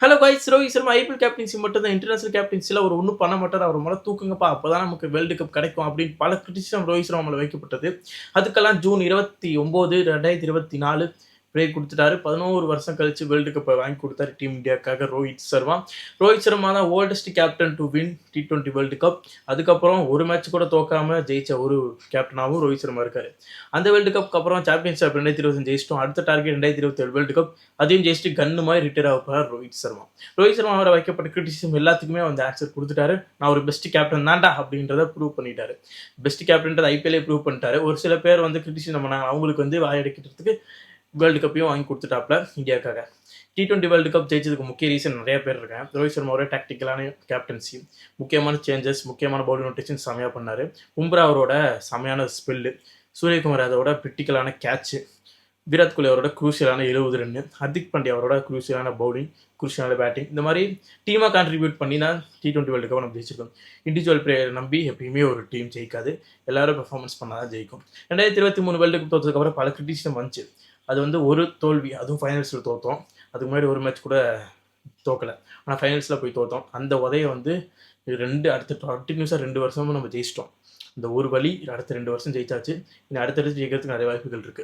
Hello guys, Rohit Sharma IPL captaincy மட்டும் தான் international கேப்டன்சில அவர் ஒன்றும் பண்ண மாட்டார். அவர் மேலே தூக்குங்கப்பா, அப்பதான் நமக்கு வேர்ல்டு கப் கிடைக்கும் அப்படின்னு பல கிரிட்டிசிசம் ரோஹித் சர்மா மேலே வைக்கப்பட்டது. அதுக்கெல்லாம் ஜூன் 29, 2024 பிரேக் கொடுத்துட்டாரு. 11 வருஷம் கழிச்சு வேர்ல்டு கப்பை வாங்கி கொடுத்தாரு டீம் இந்தியாவுக்காக ரோஹித் சர்மா. ரோஹித் சர்மா தான் oldest captain to win T20 world cup. அதுக்கப்புறம் ஒரு மேட்ச் கூட தோக்காம ஜெயிச்ச ஒரு கேப்டனாகவும் ரோஹித் சர்மா இருக்காரு. அந்த வேர்ல்டு கப்க்கு அப்புறம் சாம்பியன்ஸ் ட்ராஃபி 2025 ஜெயிச்சிட்டோம். அடுத்த டார்கெட் 2027 வேர்ல்டு கப். அதையும் ஜெயிச்சுட்டு கன்னு மாதிரி ரிட்டையர் ஆக போறார் ரோஹித் சர்மா. ரோஹித் சர்மா அவரை வைக்கப்பட்ட கிரிட்டிசிசம் எல்லாத்துக்குமே வந்து ஆன்சர் கொடுத்துட்டாரு. நான் ஒரு பெஸ்ட் கேப்டன் தான்டா அப்படின்றத ப்ரூவ் பண்ணிட்டாரு. பெஸ்ட் கேப்டன்றது ஐபிஎல்லே ப்ரூவ் பண்ணிட்டாரு. ஒரு சில பேர் வந்து கிரிட்டிசிசம் பண்ணாங்க, அவங்களுக்கு வந்து வாயடிக்கிறதுக்கு வேர்ல்டு கப்பையும் வாங்கி கொடுத்துட்டாப்ல இந்தியாவுக்காக. T20 வேர்ல்டு கப் ஜெயிச்சதுக்கு முக்கிய ரீசன் நிறைய பேர் இருக்காங்க. ரோஹித் சர்மாவோட டாக்டிக்கலான கேப்டன்சி, முக்கியமான சேஞ்சஸ், முக்கியமான பவுலிங் ரொட்டேஷன் செமையாக பண்ணார். பும்ரா அவரோட செமையான ஸ்பெல்லு, சூரியகுமார் யாதவோட கிரிட்டிக்கலான கேட்சு, விராட் கோலி அவரோட குரூசியலான 70 ரன்னு, ஹர்திக் பாண்டியா அவரோட குரூசியலான பவுலிங், குரூசியலான பேட்டிங், இந்த மாதிரி டீமாக கான்ட்ரிபியூட் பண்ணி தான் T20 வேர்ல்டு கப் நம்ம ஜெயிச்சிருக்கோம். இண்டிவிஜுவல் பிளேயர் நம்பி எப்பயுமே ஒரு டீம் ஜெயிக்காது, எல்லாரும் பெர்ஃபார்மன்ஸ் பண்ணால் தான் ஜெயிக்கும். 2023 வேர்ல்டு கப் தோற்றதுக்கப்புறம் பல கிரிட்டிசிசம் வந்துச்சு. அது வந்து ஒரு தோல்வி, அதுவும் ஃபைனல்ஸில் தோற்றோம். அதுக்கு முன்னாடி ஒரு மேட்ச் கூட தோக்கலை, ஆனால் ஃபைனல்ஸில் போய் தோற்றோம். அந்த உதையை வந்து அடுத்த கண்டினியூஸாக 2 வருஷமும் நம்ம ஜெயிச்சிட்டோம். இந்த ஒரு வழி அடுத்த 2 வருஷம் ஜெயிச்சாச்சு. இன்னும் அடுத்தடுத்து ஜெயிக்கிறதுக்கு நிறைய வாய்ப்புகள் இருக்குது.